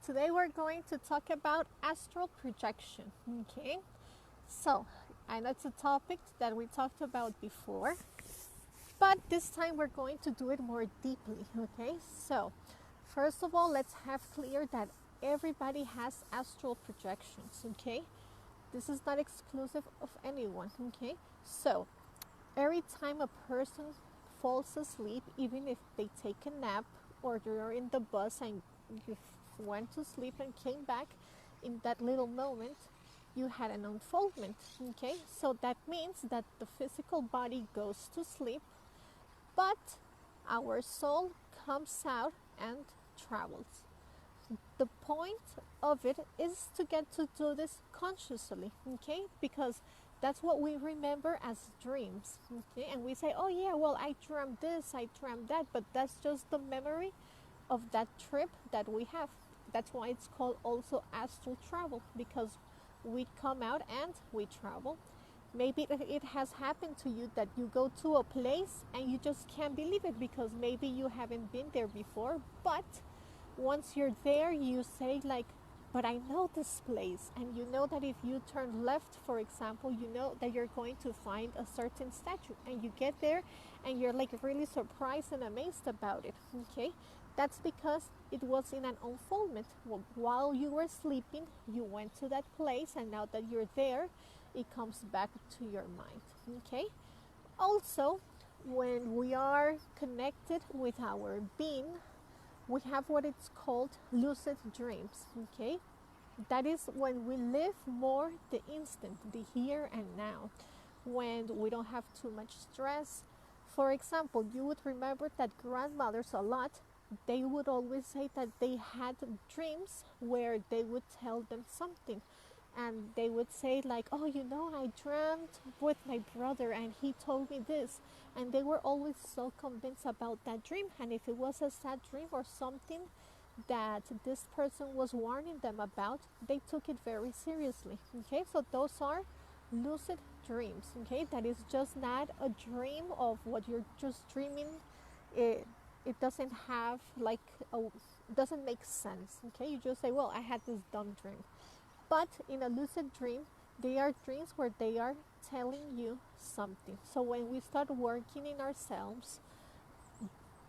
today we're going to talk about astral projection. Okay, so I know it's a topic that we talked about before, but this time we're going to do it more deeply. Okay, so first of all, let's have clear that everybody has astral projections. Okay, this is not exclusive of anyone. Okay, so every time a person falls asleep, even if they take a nap or they're in the bus and you went to sleep and came back, in that little moment, you had an unfoldment. Okay, so that means that the physical body goes to sleep, but our soul comes out and travels. The point of it is to get to do this consciously, okay? Because that's what we remember as dreams, okay? And we say, oh yeah, well, I dreamt this, I dreamt that, but that's just the memory of that trip that we have. That's why it's called also astral travel, because we come out and we travel. Maybe it has happened to you that you go to a place and you just can't believe it because maybe you haven't been there before, but once you're there, you say like, but I know this place, and you know that if you turn left, for example, you know that you're going to find a certain statue, and you get there and you're like really surprised and amazed about it. Okay, that's because it was in an unfoldment. While you were sleeping, you went to that place, and now that you're there, it comes back to your mind. Okay, also, when we are connected with our being, we have what it's called lucid dreams. Okay, that is when we live more the instant, the here and now, when we don't have too much stress. For example, you would remember that grandmothers a lot, they would always say that they had dreams where they would tell them something, and they would say like, oh, you know, I dreamt with my brother and he told me this, and they were always so convinced about that dream. And if it was a sad dream or something that this person was warning them about, they took it very seriously. Okay, so those are lucid dreams. Okay, that is just not a dream of what you're just dreaming. It doesn't have like a, doesn't make sense. Okay, you just say, well, I had this dumb dream. But in a lucid dream, they are dreams where they are telling you something. So when we start working in ourselves,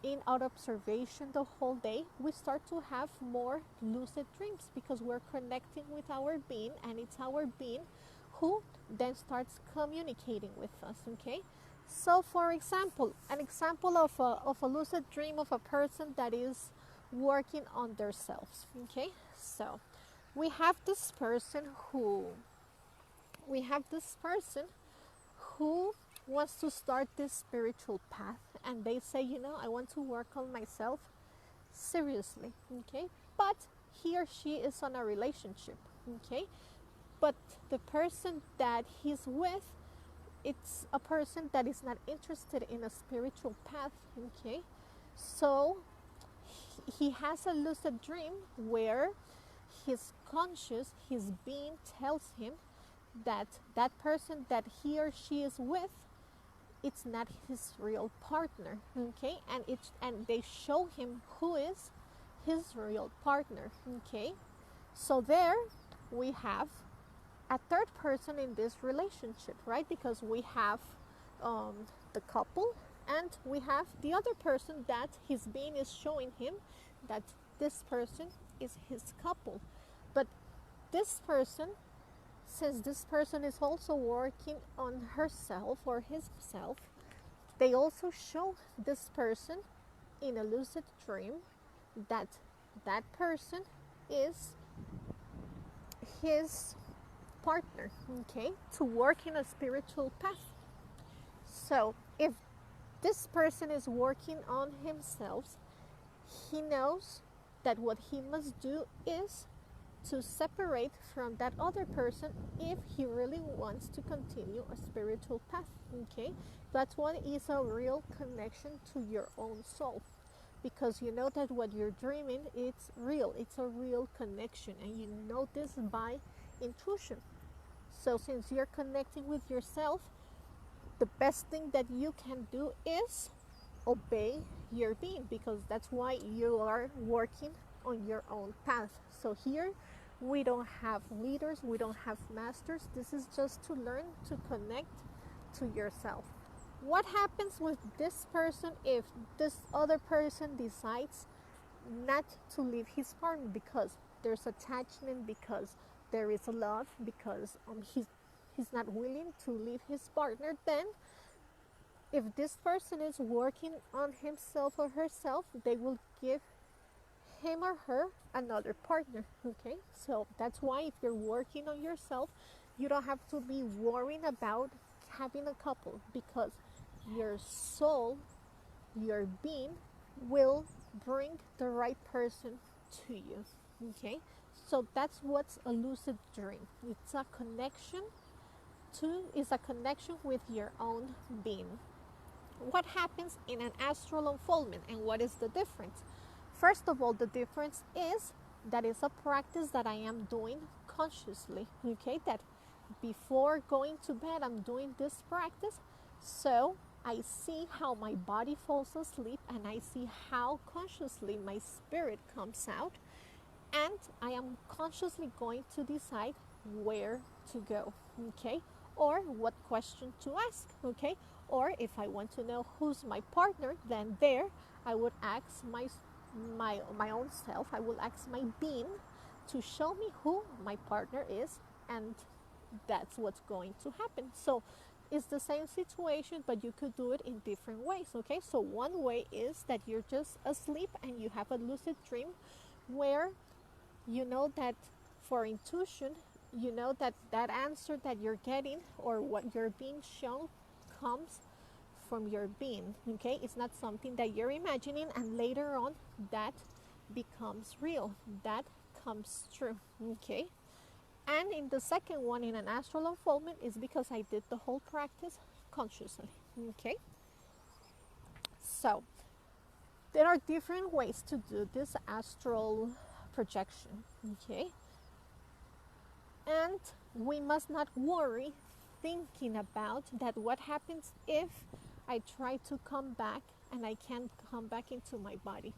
in our observation the whole day, we start to have more lucid dreams because we're connecting with our being, and it's our being who then starts communicating with us. Okay, so for example, an example of a lucid dream of a person that is working on themselves. Okay, so we have this person who we have this person who wants to start this spiritual path, and they say, you know, I want to work on myself seriously. Okay, but he or she is on a relationship. Okay, but the person that he's with, it's a person that is not interested in a spiritual path. Okay, so he has a lucid dream where his conscious, his being tells him that that person that he or she is with, it's not his real partner. Okay, and they show him who is his real partner. Okay, so there we have a third person in this relationship, right? Because we have the couple, and we have the other person that his being is showing him that this person is his couple. But this person, since this person is also working on herself or himself, they also show this person in a lucid dream that that person is his partner, okay, to work in a spiritual path. So if this person is working on himself, he knows that what he must do is to separate from that other person if he really wants to continue a spiritual path. Okay, that's one is a real connection to your own soul, because you know that what you're dreaming, it's real, it's a real connection, and you know this by intuition. So since you're connecting with yourself, the best thing that you can do is obey your being, because that's why you are working on your own path. So here we don't have leaders, we don't have masters. This is just to learn to connect to yourself. What happens with this person if this other person decides not to leave his partner because there's attachment, because there is love, because he's not willing to leave his partner? Then if this person is working on himself or herself, they will give him or her another partner. Okay, so that's why if you're working on yourself, you don't have to be worrying about having a couple, because your soul, your being, will bring the right person to you. Okay, so that's what's a lucid dream. It's a connection with your own being. What happens in an astral unfoldment, and what is the difference? First of all, the difference is that it's a practice that I am doing consciously. Okay, that before going to bed I'm doing this practice, so I see how my body falls asleep, and I see how consciously my spirit comes out, and I am consciously going to decide where to go, okay, or what question to ask, okay, or if I want to know who's my partner, then there I would ask my own self, I will ask my being to show me who my partner is, and that's what's going to happen. So it's the same situation, but you could do it in different ways. Okay, so one way is that you're just asleep and you have a lucid dream where you know that for intuition, you know that that answer that you're getting or what you're being shown comes from your being. Okay, it's not something that you're imagining and later on that becomes real, that comes true. Okay, and in the second one, in an astral unfoldment, is because I did the whole practice consciously. Okay, so there are different ways to do this astral projection. Okay, and we must not worry thinking about that what happens if I try to come back and I can't come back into my body.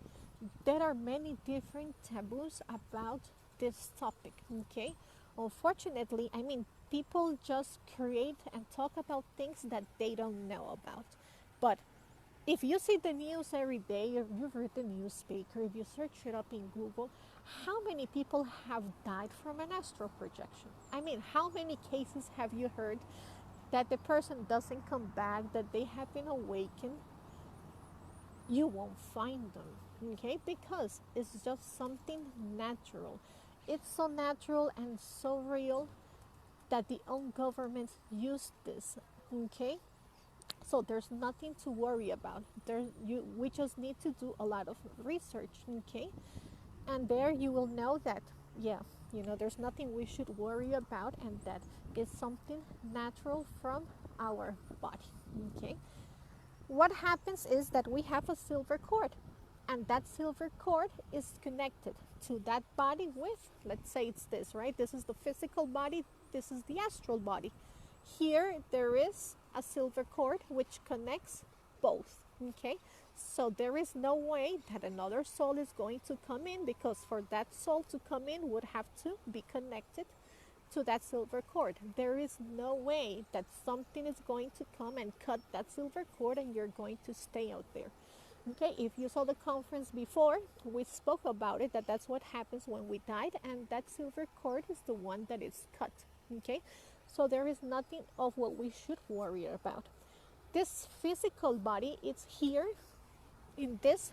There are many different taboos about this topic. Okay, unfortunately, I mean, people just create and talk about things that they don't know about. But if you see the news every day, or you read the newspaper, if you search it up in Google, how many people have died from an astral projection? I mean, how many cases have you heard that the person doesn't come back, that they have been awakened? You won't find them, okay? Because it's just something natural. It's so natural and so real that the own governments use this, okay? So there's nothing to worry about. We just need to do a lot of research, okay? And there you will know that, yeah, there's nothing we should worry about, and that is something natural from our body, okay? What happens is that we have a silver cord, and that silver cord is connected to that body with, let's say it's this, right? This is the physical body, this is the astral body. Here there is a silver cord which connects both, okay? So there is no way that another soul is going to come in, because for that soul to come in would have to be connected to that silver cord. There is no way that something is going to come and cut that silver cord and you're going to stay out there. Okay, if you saw the conference before, we spoke about it, that's what happens when we died, and that silver cord is the one that is cut. Okay, so there is nothing of what we should worry about. This physical body is here in this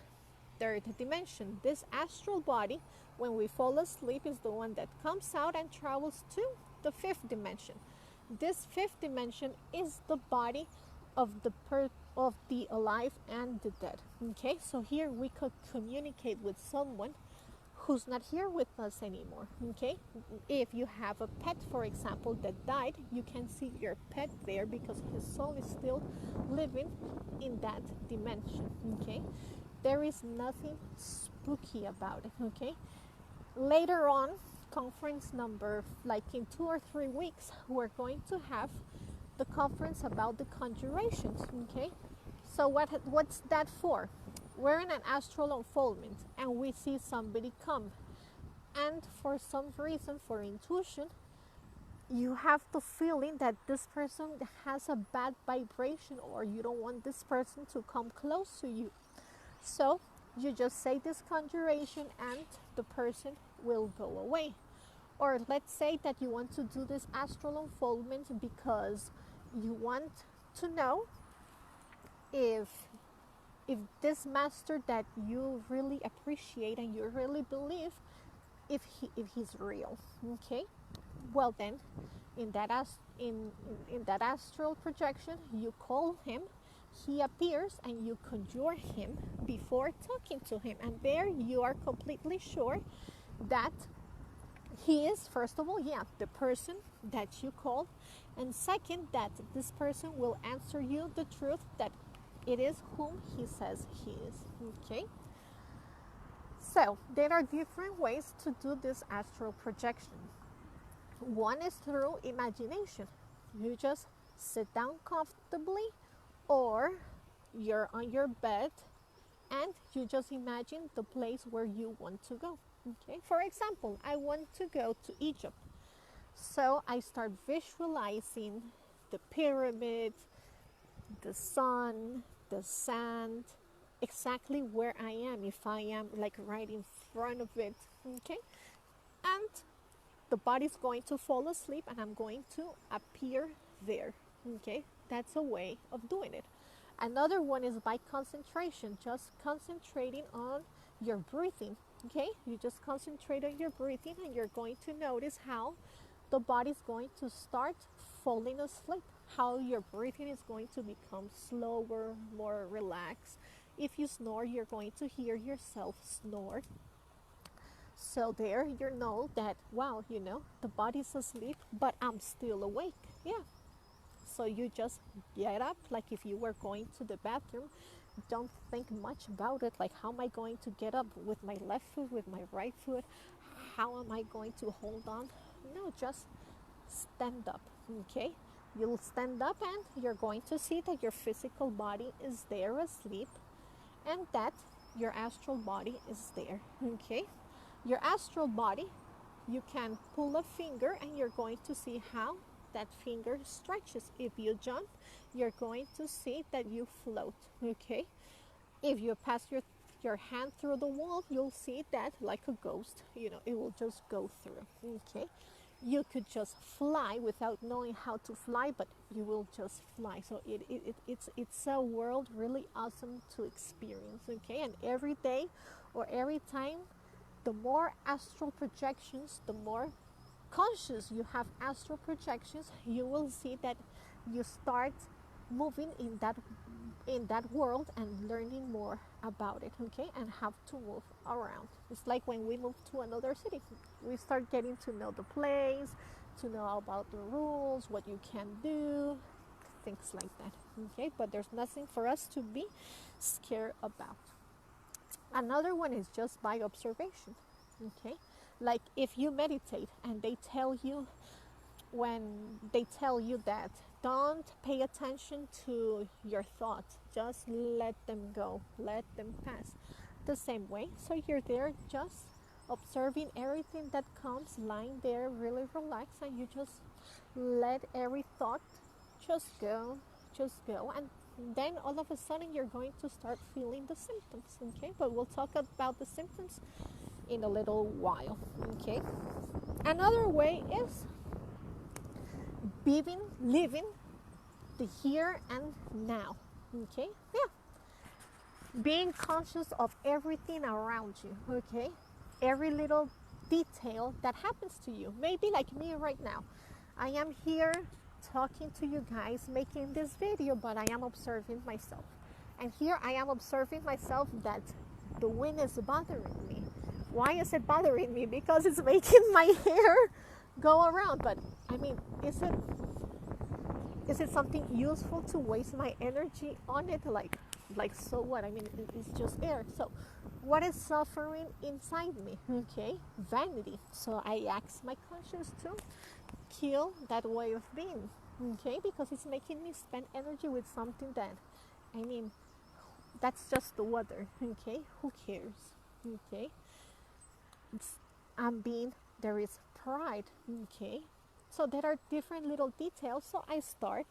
third dimension. This astral body, when we fall asleep, is the one that comes out and travels to the fifth dimension. This fifth dimension is the body of the alive and the dead. Okay, so here we could communicate with someone who's not here with us anymore. Okay, if you have a pet, for example, that died, you can see your pet there because his soul is still living in that dimension. Okay, there is nothing spooky about it. Okay, later on, conference number, like in 2 or 3 weeks, we're going to have the conference about the conjurations. Okay, so what's that for? we're in an astral unfoldment and we see somebody come, and for some reason, for intuition, you have the feeling that this person has a bad vibration, or you don't want this person to come close to you. So you just say this conjuration and the person will go away. Or let's say that you want to do this astral unfoldment because you want to know if this master that you really appreciate and you really believe, if he's real. Okay, well then, in that astral projection, you call him, he appears, and you conjure him before talking to him, and there you are completely sure that he is, first of all, the person that you called, and second, that this person will answer you the truth, that it is whom he says he is. Okay, so there are different ways to do this astral projection. One is through imagination. You just sit down comfortably, or you're on your bed and you just imagine the place where you want to go. Okay, for example, I want to go to Egypt, so I start visualizing the pyramid, the sun, the sand, exactly where I am, if I am like right in front of it. Okay, and the body's going to fall asleep and I'm going to appear there. Okay, that's a way of doing it. Another one is by concentration, just concentrating on your breathing. Okay, you just concentrate on your breathing and you're going to notice how the body's going to start falling asleep, how your breathing is going to become slower, more relaxed. If you snore, you're going to hear yourself snore. So there you know that, wow, the body's asleep, but I'm still awake. Yeah. So you just get up, like if you were going to the bathroom. Don't think much about it, like how am I going to get up with my left foot, with my right foot? How am I going to hold on? No, just stand up. Okay, you'll stand up and you're going to see that your physical body is there asleep, and that your astral body is there. Okay, your astral body, you can pull a finger and you're going to see how that finger stretches. If you jump, you're going to see that you float. Okay, if you pass your hand through the wall, you'll see that like a ghost, it will just go through. Okay, you could just fly without knowing how to fly, but you will just fly. So it's a world really awesome to experience. Okay, and every day or every time, the more astral projections, the more conscious you have astral projections, you will see that you start moving in that world and learning more about it. Okay, and have to move around. It's like when we move to another city, we start getting to know the place, to know about the rules, what you can do, things like that. Okay, but there's nothing for us to be scared about. Another one is just by observation. Okay, like if you meditate and they tell you, when they tell you that don't pay attention to your thoughts, just let them go, let them pass. The same way, so you're there just observing everything that comes, lying there really relaxed, and you just let every thought just go, and then all of a sudden you're going to start feeling the symptoms. Okay, but we'll talk about the symptoms in a little while. Okay, another way is living the here and now. Okay, yeah, being conscious of everything around you. Okay, every little detail that happens to you. Maybe like me right now, I am here talking to you guys, making this video, but I am observing myself, and here I am observing myself that the wind is bothering me. Why is it bothering me? Because it's making my hair go around. But I mean, is it something useful to waste my energy on it? Like so what? I mean, it's just air. So what is suffering inside me? Okay, vanity. So I ask my conscience to kill that way of being. Okay, because it's making me spend energy with something that, I mean, That's just the weather. Okay, who cares? Okay, it's, I'm being, there is pride. Okay, so there are different little details. So I start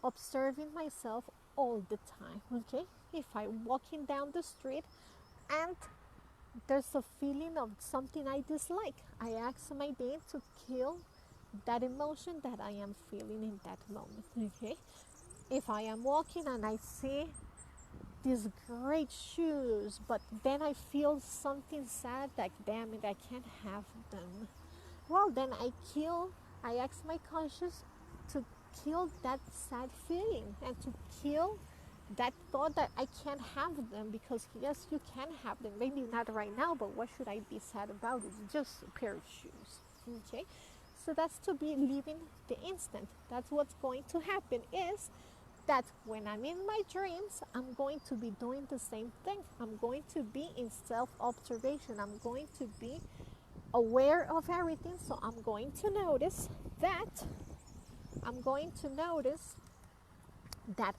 observing myself all the time. Okay, if I'm walking down the street and there's a feeling of something I dislike, I ask my being to kill that emotion that I am feeling in that moment. Okay, if I am walking and I see these great shoes, but then I feel something sad, like damn it, I can't have them. Well, then I ask my conscious to kill that sad feeling and to kill that thought that I can't have them, because yes, you can have them. Maybe not right now, but what should I be sad about? It's just a pair of shoes. Okay? So that's to be living the instant. That's what's going to happen is that when I'm in my dreams, I'm going to be doing the same thing. I'm going to be in self observation. I'm going to be aware of everything. So I'm going to notice that I'm going to notice that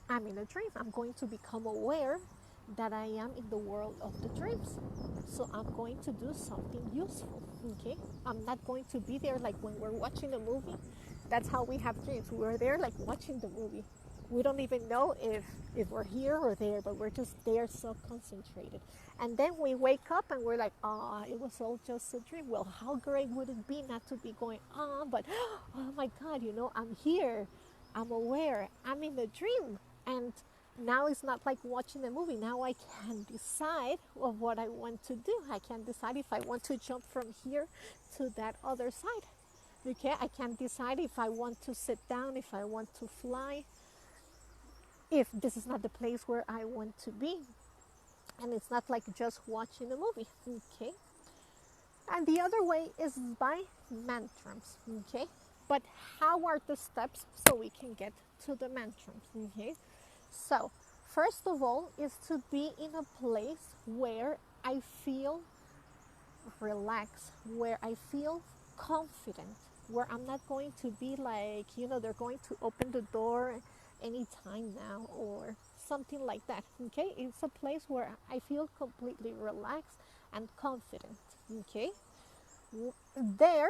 I'm in a dream. I'm going to become aware that I am in the world of the dreams. So I'm going to do something useful. Okay? I'm not going to be there like when we're watching a movie. That's how we have dreams. We're there like watching the movie. We don't even know if we're here or there, but we're just there so concentrated. And then we wake up and we're like, it was all just a dream. Well, how great would it be not to be going, but oh my God, I'm here. I'm aware. I'm in a dream. And now it's not like watching a movie. Now I can decide of what I want to do. I can decide if I want to jump from here to that other side. Okay, I can decide if I want to sit down, if I want to fly, if this is not the place where I want to be. And it's not like just watching a movie. Okay. And the other way is by mantras. Okay. But how are the steps so we can get to the mantras? Okay. So, first of all, is to be in a place where I feel relaxed, where I feel confident, where I'm not going to be like, they're going to open the door anytime now or something like that. Okay, it's a place where I feel completely relaxed and confident. Okay, there,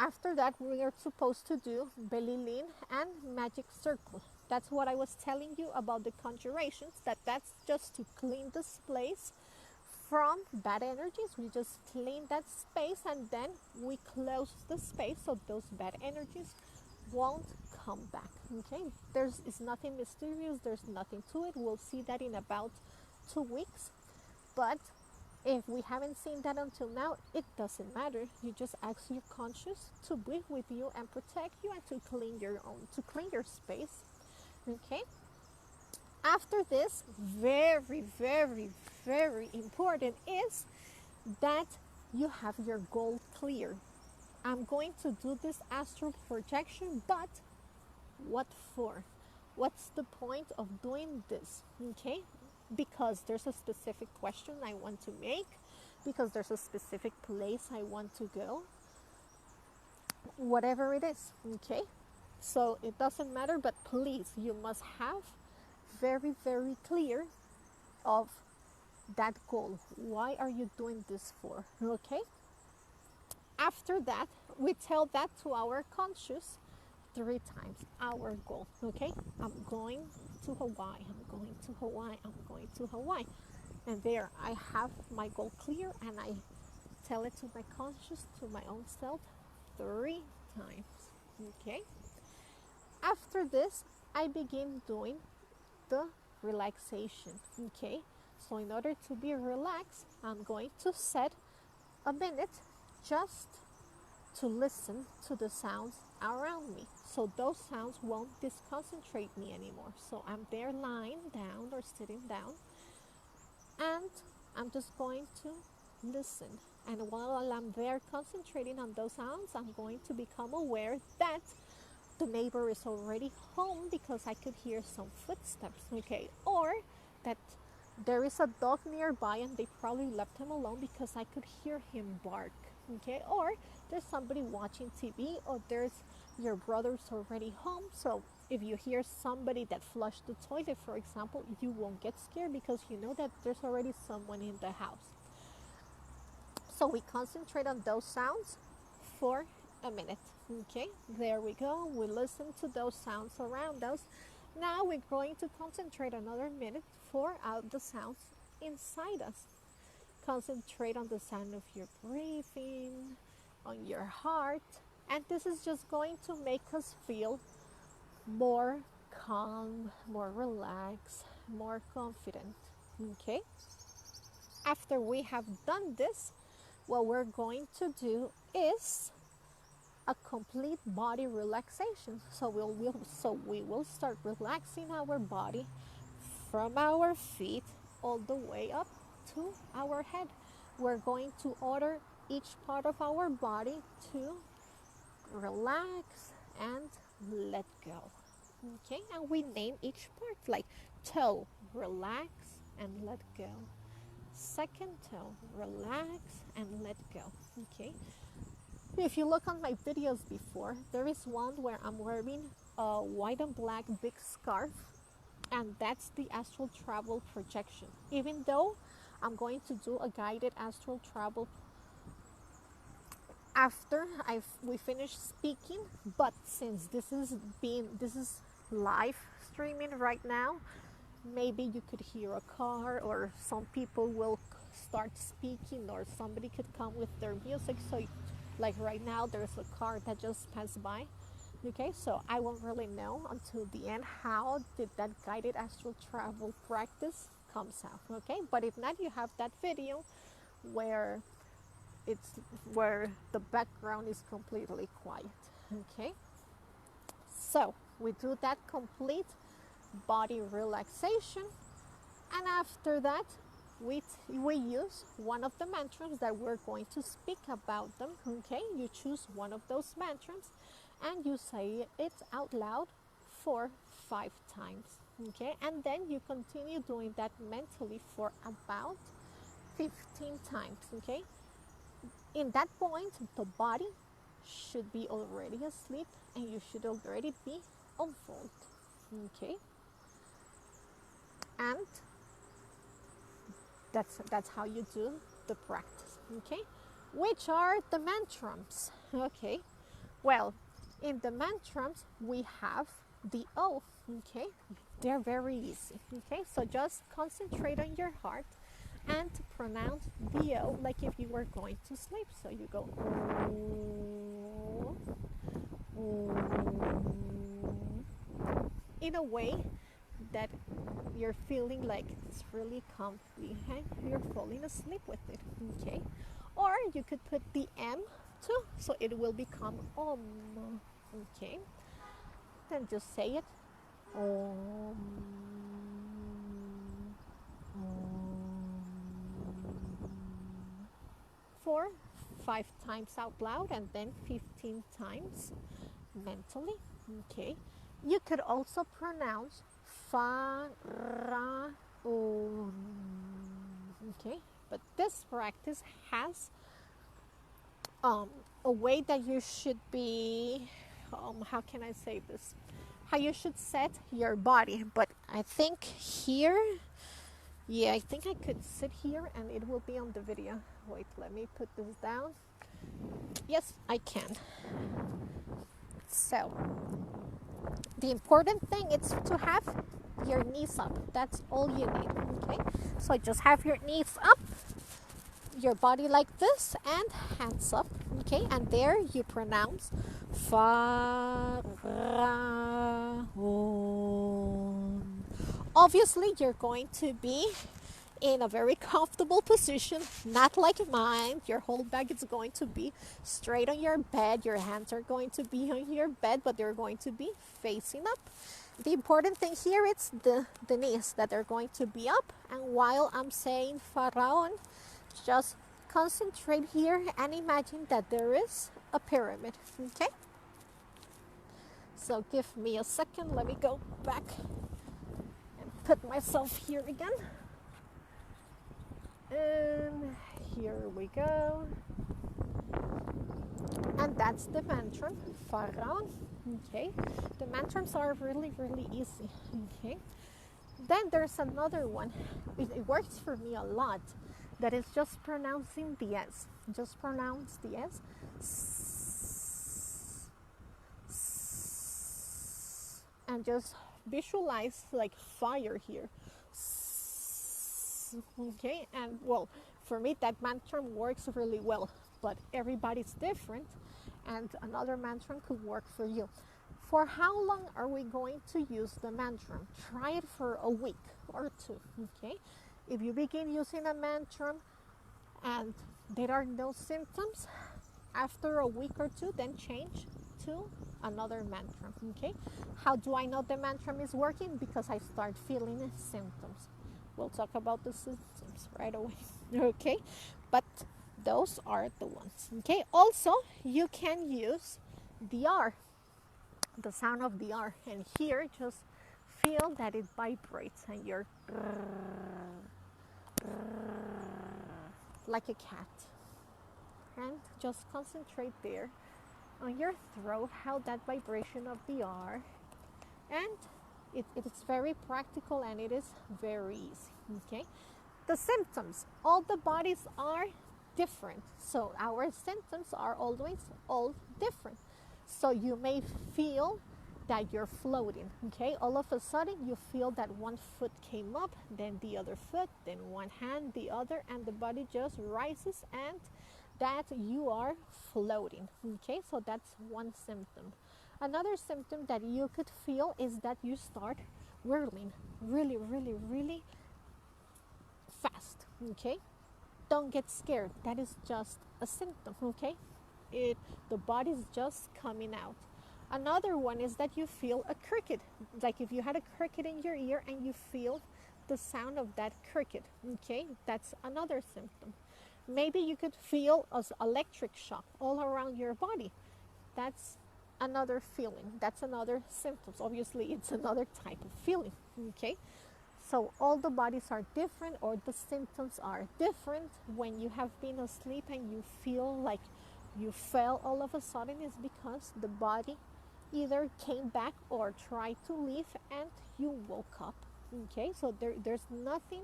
after that, we are supposed to do belly lean and magic circle. That's what I was telling you about the conjurations, that's just to clean the space from bad energies. We just clean that space and then we close the space so those bad energies won't come back. Okay, it's nothing mysterious, there's nothing to it. We'll see that in about 2 weeks, but if we haven't seen that until now, it doesn't matter. You just ask your conscious to be with you and protect you and to clean your space. Okay, after this, very, very, very important is that you have your goal clear. I'm going to do this astral projection, but what for? What's the point of doing this? Okay, because there's a specific question I want to make, because there's a specific place I want to go, whatever it is. Okay, so it doesn't matter, but please, you must have very, very clear of that goal. Why are you doing this for? Okay, after that, we tell that to our conscious 3 times, our goal. Okay, I'm going to Hawaii, I'm going to Hawaii, I'm going to Hawaii. And there I have my goal clear and I tell it to my conscious, to my own self 3 times. Okay, after this, I begin doing the relaxation. Okay, so in order to be relaxed, I'm going to set a minute just to listen to the sounds around me. So those sounds won't disconcentrate me anymore. So I'm there lying down or sitting down and I'm just going to listen. And while I'm there concentrating on those sounds, I'm going to become aware that the neighbor is already home because I could hear some footsteps, okay? Or that there is a dog nearby and they probably left him alone because I could hear him bark, okay? Or there's somebody watching TV, or there's your brother's already home, so If you hear somebody that flushed the toilet, for example, you won't get scared because you know that there's already someone in the house. So we concentrate on those sounds for a minute. Okay, there we go. We listen to those sounds around us. Now we're going to concentrate another minute for out the sounds inside us. Concentrate on the sound of your breathing, on your heart, and this is just going to make us feel more calm, more relaxed, more confident. Okay? After we have done this, what we're going to do is a complete body relaxation. So we will start relaxing our body from our feet all the way up to our head. We're going to order each part of our body to relax and let go. Okay, and we name each part, like toe, relax and let go. Second toe, relax and let go. Okay, if you look on my videos before, there is one where I'm wearing a white and black big scarf, and that's the astral travel projection. Even though I'm going to do a guided astral travel after we finish speaking, but since this is live streaming right now, maybe you could hear a car, or some people will start speaking, or somebody could come with their music. So like right now there's a car that just passed by. Okay, so I won't really know until the end how did that guided astral travel practice comes out. Okay, but if not, you have that video where the background is completely quiet. Okay, so we do that complete body relaxation, and after that we use one of the mantras that we're going to speak about them. Okay, you choose one of those mantras and you say it out loud for 5 times. Okay, and then you continue doing that mentally for about 15 times. Okay, in that point the body should be already asleep and you should already be on vault. Okay, and that's how you do the practice. Okay, which are the mantras? Okay, well, in the mantras we have the O. Okay, they're very easy. Okay, so just concentrate on your heart and to pronounce the O like if you were going to sleep. So you go in a way that you're feeling like it's really comfy and you're falling asleep with it. Okay, or you could put the M too, so it will become Om. Okay, then just say it Om, for 5 times out loud and then 15 times mentally. Okay, you could also pronounce Fa, Ra, Om. Okay, but this practice has a way that you should be, how can I say this? How you should set your body. But I think here, yeah, I think I could sit here and it will be on the video. Wait, let me put this down. Yes, I can. So, the important thing is to have your knees up. That's all you need. Okay, so just have your knees up, your body like this, and hands up. Okay, and there you pronounce Fa, Ra, Om. Obviously you're going to be in a very comfortable position, not like mine. Your whole back is going to be straight on your bed. Your hands are going to be on your bed, but they're going to be facing up. The important thing here is the knees, that they're going to be up. And while I'm saying Faraon, just concentrate here and imagine that there is a pyramid. Okay, so give me a second. Let me go back and put myself here again, and here we go. And that's the mantra, Faraon. Okay, the mantras are really, really easy. Okay, then there's another one. It works for me a lot. That is just pronouncing the S. Just pronounce the S. And just visualize like fire here. Okay, and well, for me that mantra works really well, but everybody's different, and another mantra could work for you. For how long are we going to use the mantra? Try it for a week or two. Okay, if you begin using a mantra and there are no symptoms, after a week or two, then change to another mantra. Okay, how do I know the mantra is working? Because I start feeling symptoms. We'll talk about the symptoms right away. Okay, but those are the ones. Okay, also you can use the R, the sound of the R, and here just feel that it vibrates and you're like a cat, and just concentrate there on your throat, how that vibration of the R, and it's very practical and it is very easy. Okay, the symptoms, all the bodies are different, so our symptoms are always all different. So you may feel that you're floating. Okay, all of a sudden you feel that one foot came up, then the other foot, then one hand, the other, and the body just rises, and that you are floating. Okay, so that's one symptom. Another symptom that you could feel is that you start whirling really, really, really fast. Okay, don't get scared. That is just a symptom. Okay, the body's just coming out. Another one is that you feel a cricket, like if you had a cricket in your ear and you feel the sound of that cricket. Okay, that's another symptom. Maybe you could feel an electric shock all around your body. That's another feeling. That's another symptom. Obviously, it's another type of feeling. Okay, so all the bodies are different, or the symptoms are different. When you have been asleep and you feel like you fell all of a sudden, is because the body either came back or tried to leave and you woke up. Okay, so there's nothing,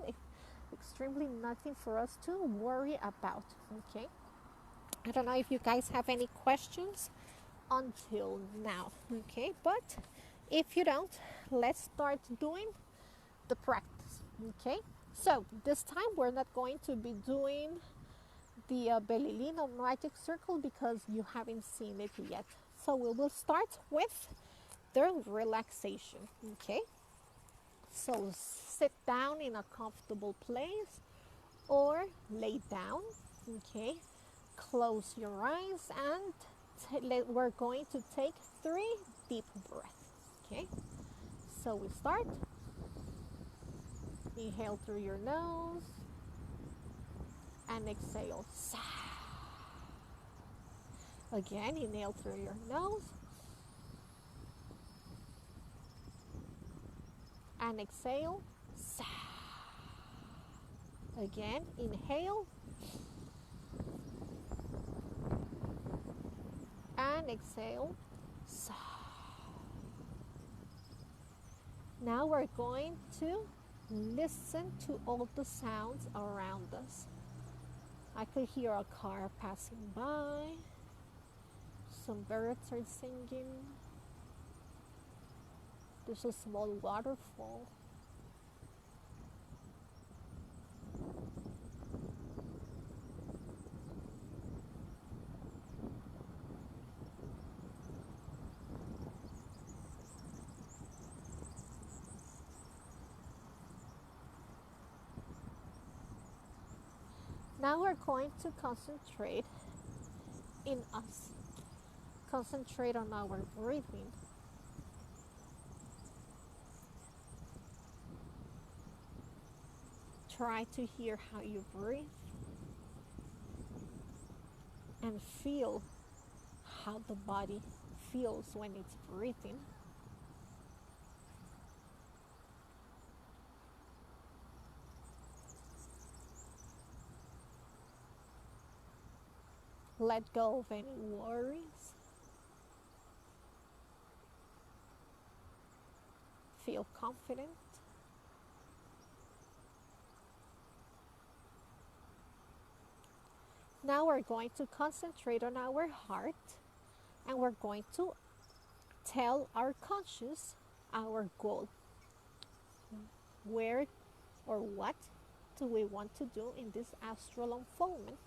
extremely nothing for us to worry about. Okay, I don't know if you guys have any questions until now. Okay, but if you don't, let's start doing the practice. Okay, so this time we're not going to be doing the Bellilino magic circle because you haven't seen it yet. So we will start with the relaxation. Okay, so sit down in a comfortable place or lay down. Okay, close your eyes, and we're going to take 3 deep breaths. Okay, so we start. Inhale through your nose and exhale. Again, inhale through your nose and exhale. Again, inhale and exhale. Now we're going to listen to all the sounds around us. I could hear a car passing by. Some birds are singing. There's a small waterfall. Now we're going to concentrate in us. Concentrate on our breathing. Try to hear how you breathe and feel how the body feels when it's breathing. Let go of any worries. feel confident. Now we're going to concentrate on our heart, and we're going to tell our conscious our goal. Where or what do we want to do in this astral unfoldment?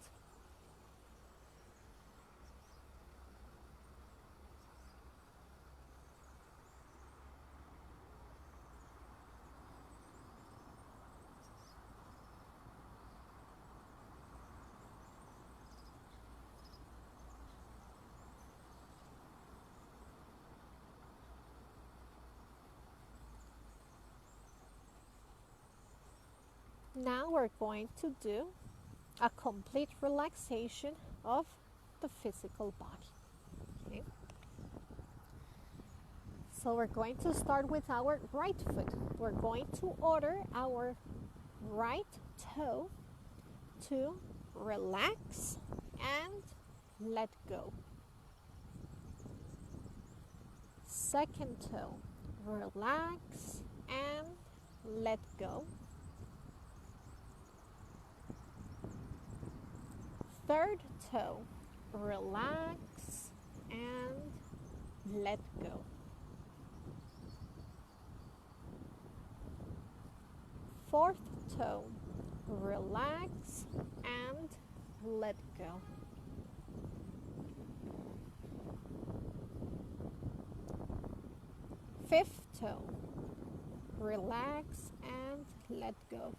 Now we're going to do a complete relaxation of the physical body. Okay? So we're going to start with our right foot. We're going to order our right toe to relax and let go. Second toe, relax and let go. Third toe, relax and let go. Fourth toe, relax and let go. Fifth toe, relax and let go.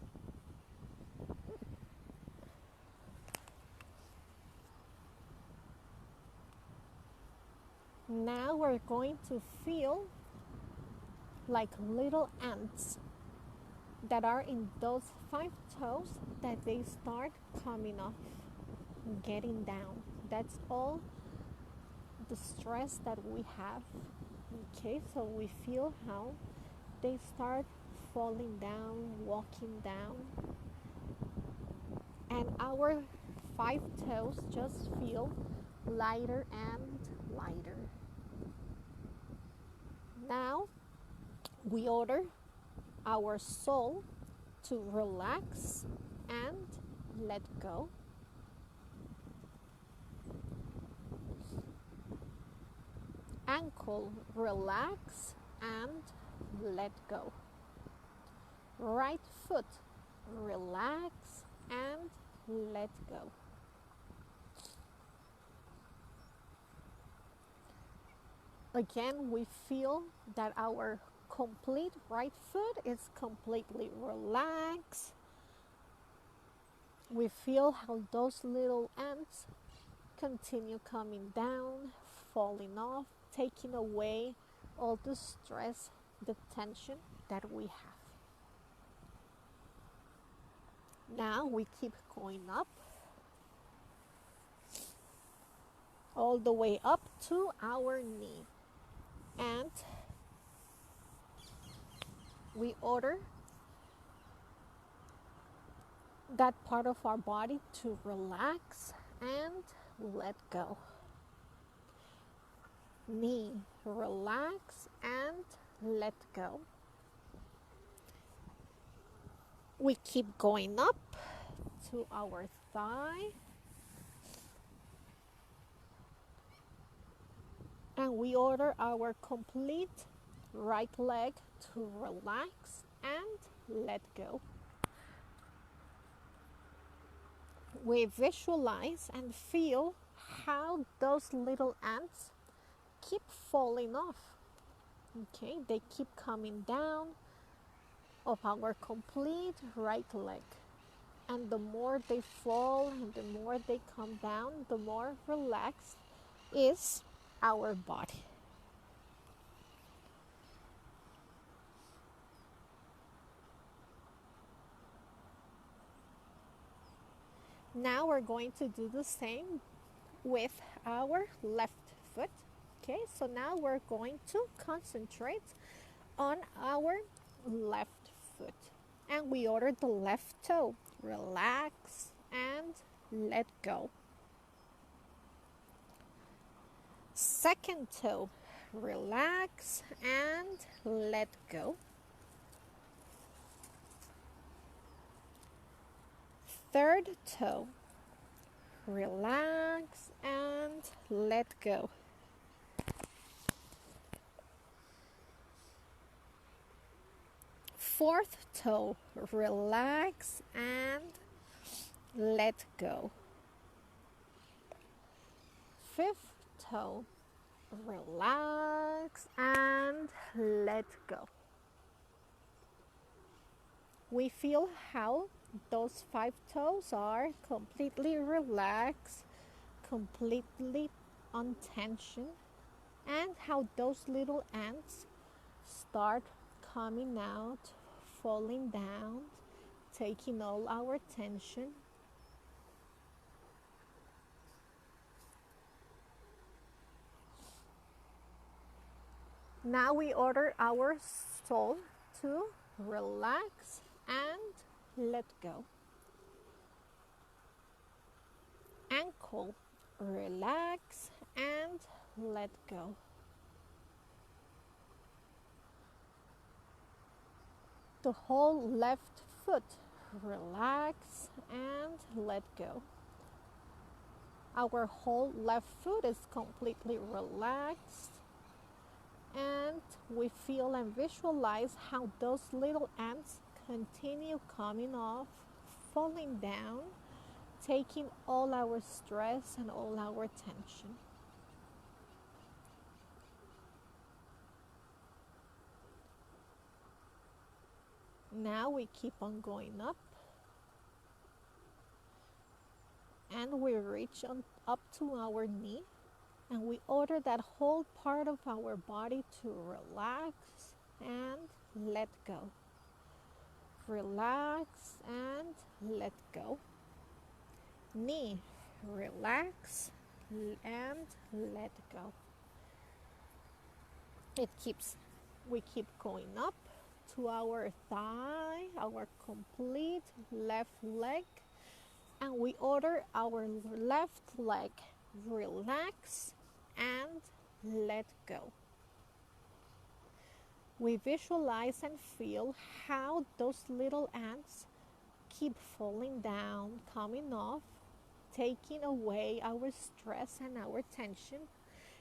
Now we're going to feel like little ants that are in those 5 toes, that they start coming off, getting down. That's all the stress that we have. Okay, so we feel how they start falling down, walking down, and our 5 toes just feel lighter and lighter. Now we order our soul to relax and let go. Ankle, relax and let go. Right foot, relax and let go. Again, we feel that our complete right foot is completely relaxed. We feel how those little ants continue coming down, falling off, taking away all the stress, the tension that we have. Now we keep going up, all the way up to our knee. And we order that part of our body to relax and let go. Knee, relax and let go. We keep going up to our thigh. And we order our complete right leg to relax and let go. We visualize and feel how those little ants keep falling off. Okay, they keep coming down of our complete right leg. And the more they fall and the more they come down, the more relaxed is our body. Now we're going to do the same with our left foot. Okay, so now we're going to concentrate on our left foot. And we order the left toe, relax and let go. Second toe, relax and let go. Third toe, relax and let go. Fourth toe, relax and let go. Fifth toe, relax and let go. We feel how those 5 toes are completely relaxed, completely on tension, and how those little ants start coming out, falling down, taking all our tension. Now we order our soul to relax and let go. Ankle, relax and let go. The whole left foot, relax and let go. Our whole left foot is completely relaxed, and we feel and visualize how those little ants continue coming off, falling down, taking all our stress and all our tension. Now we keep on going up, and we reach up to our knee, and we order that whole part of our body to relax and let go. Relax and let go. Knee, relax and let go. We keep going up to our thigh, our complete left leg, and we order our left leg relax and let go. We visualize and feel how those little ants keep falling down, coming off, taking away our stress and our tension,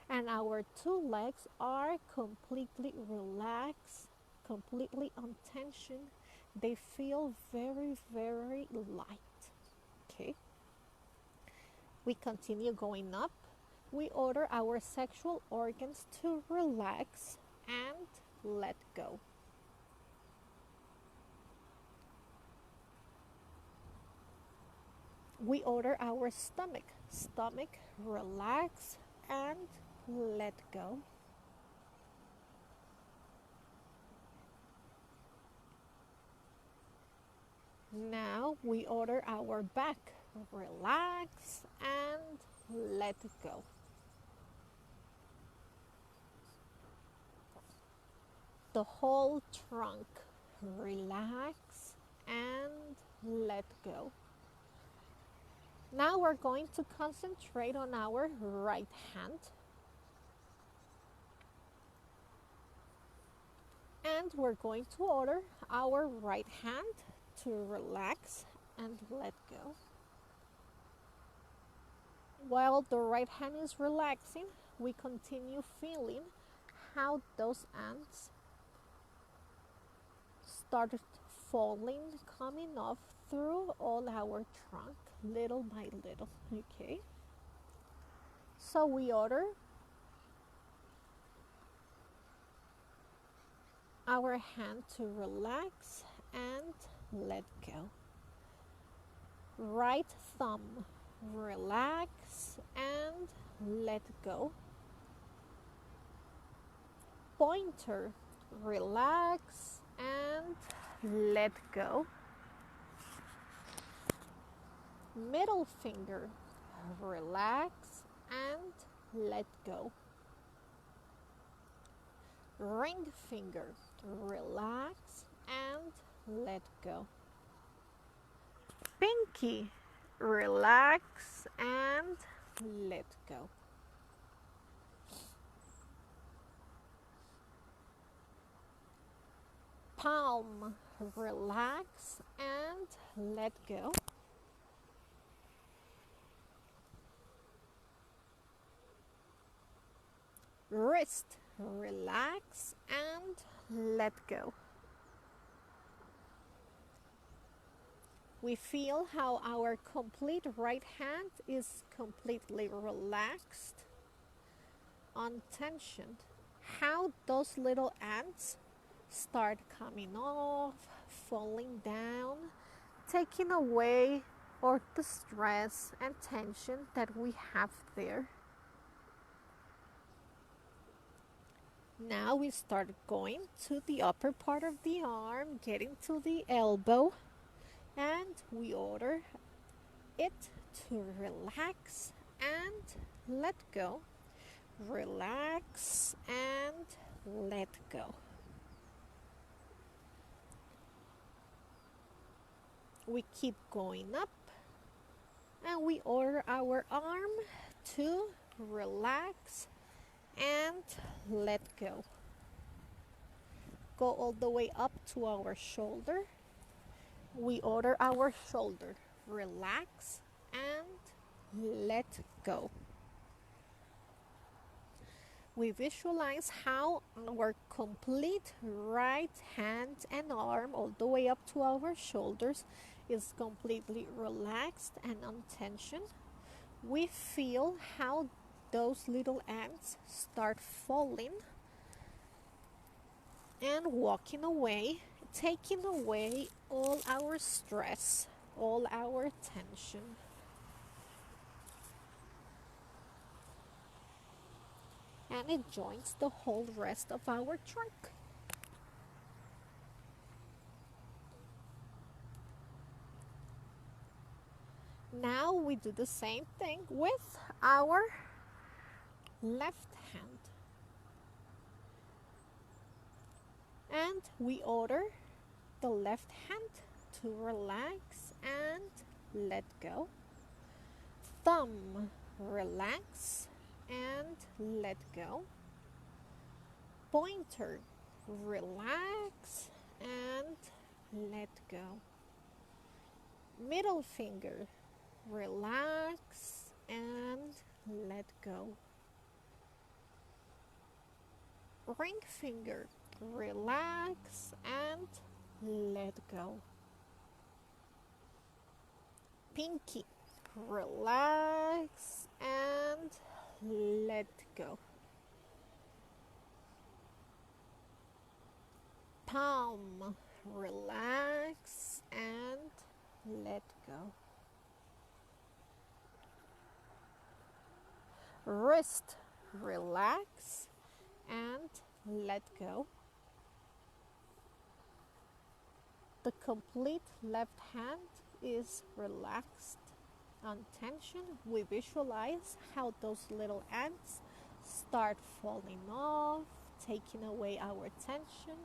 and our 2 legs are completely relaxed, completely on tension. They feel very, very light. Okay. We continue going up. We order our sexual organs to relax and let go. We order our stomach, relax and let go. Now we order our back, relax and let go. The whole trunk, relax and let go. Now we're going to concentrate on our right hand. And we're going to order our right hand to relax and let go. While the right hand is relaxing, we continue feeling how those ants started falling, coming off through all our trunk, little by little. Okay. So we order our hand to relax and let go. Right thumb, relax and let go. Pointer, relax and let go. Middle finger, relax and let go. Ring finger, relax and let go. Pinky, relax and let go. Palm, relax and let go. Wrist, relax and let go. We feel how our complete right hand is completely relaxed, untensioned. How those little ants start coming off, falling down, taking away all the stress and tension that we have there. Now we start going to the upper part of the arm, getting to the elbow, and we order it to relax and let go. Relax and let go. We keep going up and we order our arm to relax and let go. Go all the way up to our shoulder. We order our shoulder, relax and let go. We visualize how our complete right hand and arm, all the way up to our shoulders, is completely relaxed and untensioned. We feel how those little ants start falling and walking away, taking away all our stress, all our tension. And it joins the whole rest of our trunk. Now we do the same thing with our left hand. And we order the left hand to relax and let go. Thumb, relax and let go. Pointer, relax and let go. Middle finger, relax and let go. Ring finger, relax and let go. Pinky, relax and let go. Palm, relax and let go. Wrist, relax and let go. The complete left hand is relaxed, untensioned. We visualize how those little ants start falling off, taking away our tension.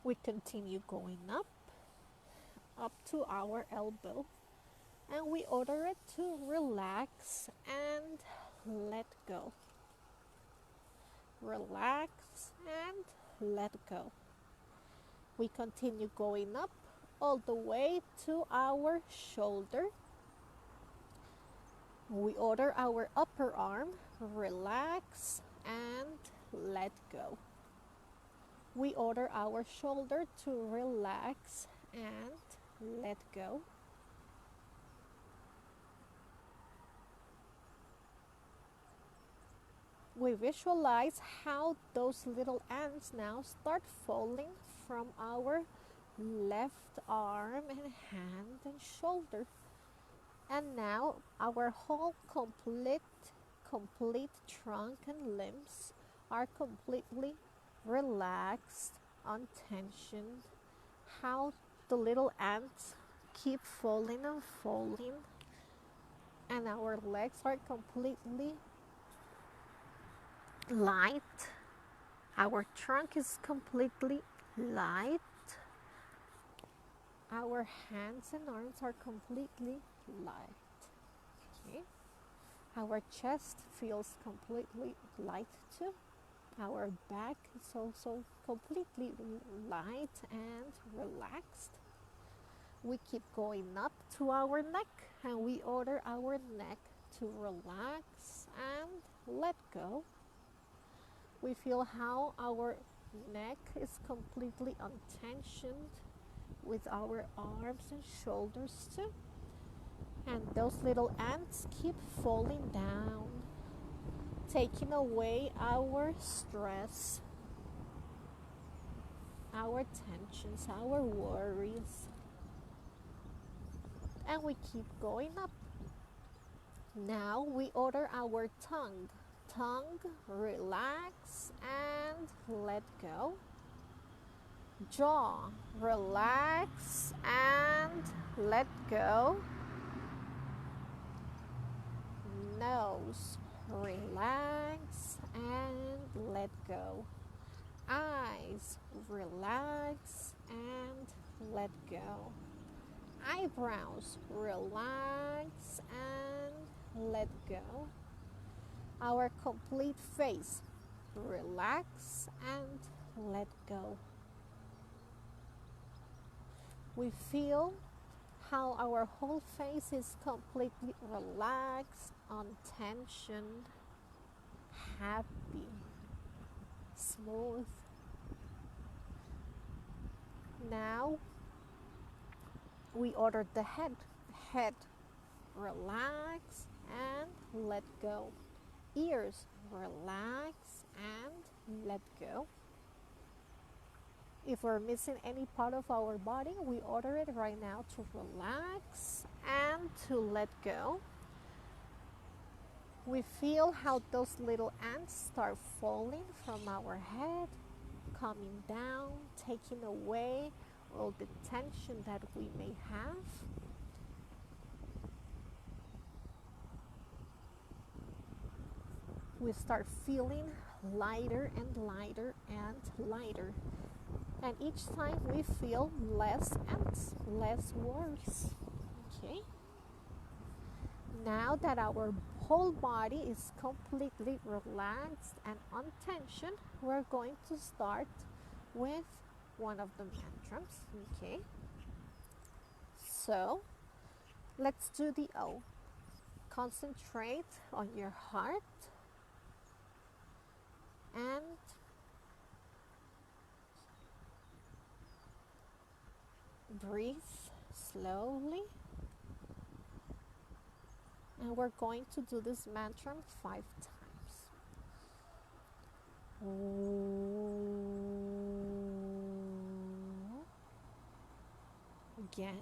We continue going up to our elbow, and we order it to relax and let go. Relax and let go. We continue going up all the way to our shoulder. We order our upper arm, relax and let go. We order our shoulder to relax and let go. We visualize how those little ants now start falling from our left arm and hand and shoulder. And now our whole complete trunk and limbs are completely relaxed, untensioned. How the little ants keep falling and falling, and our legs are completely light. Our trunk is completely light. Our hands and arms are completely light. Okay. Our chest feels completely light too. Our back is also completely light and relaxed. We keep going up to our neck and we order our neck to relax and let go. We feel how our neck is completely untensioned with our arms and shoulders too. And those little ants keep falling down, taking away our stress, our tensions, our worries. And we keep going up. Now we order our tongue. Tongue, relax and let go. Jaw, relax and let go. Nose, relax and let go. Eyes, relax and let go. Eyebrows, relax and let go. Our complete face, relax and let go. We feel how our whole face is completely relaxed, untensioned, happy, smooth. Now we order the head. Head, relax and let go. Ears, relax and let go. If we're missing any part of our body, we order it right now to relax and to let go. We feel how those little ants start falling from our head, coming down, taking away all the tension that we may have. We start feeling lighter and lighter and lighter. And each time we feel less ants, less worries. Okay? Now that our whole body is completely relaxed and untensioned, we're going to start with one of the mantras. Okay? So, let's do the O. Concentrate on your heart and breathe slowly. And we're going to do this mantra 5 times. Again.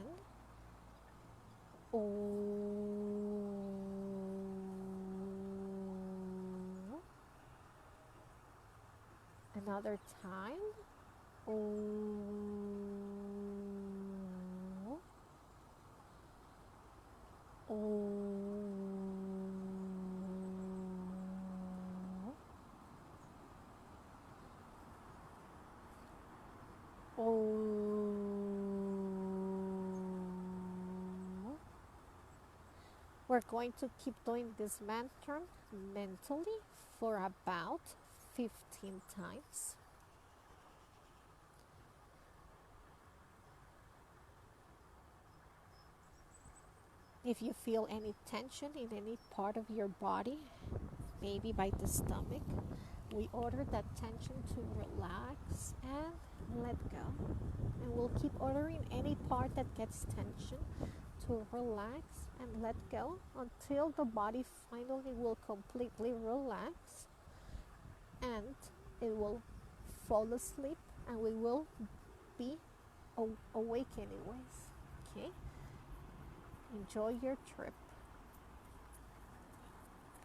Another time. We're going to keep doing this mantra mentally for about 15 times. If you feel any tension in any part of your body, maybe by the stomach, we order that tension to relax and let go. And we'll keep ordering any part that gets tension to relax and let go until the body finally will completely relax and it will fall asleep and we will be awake anyways. Okay? Enjoy your trip.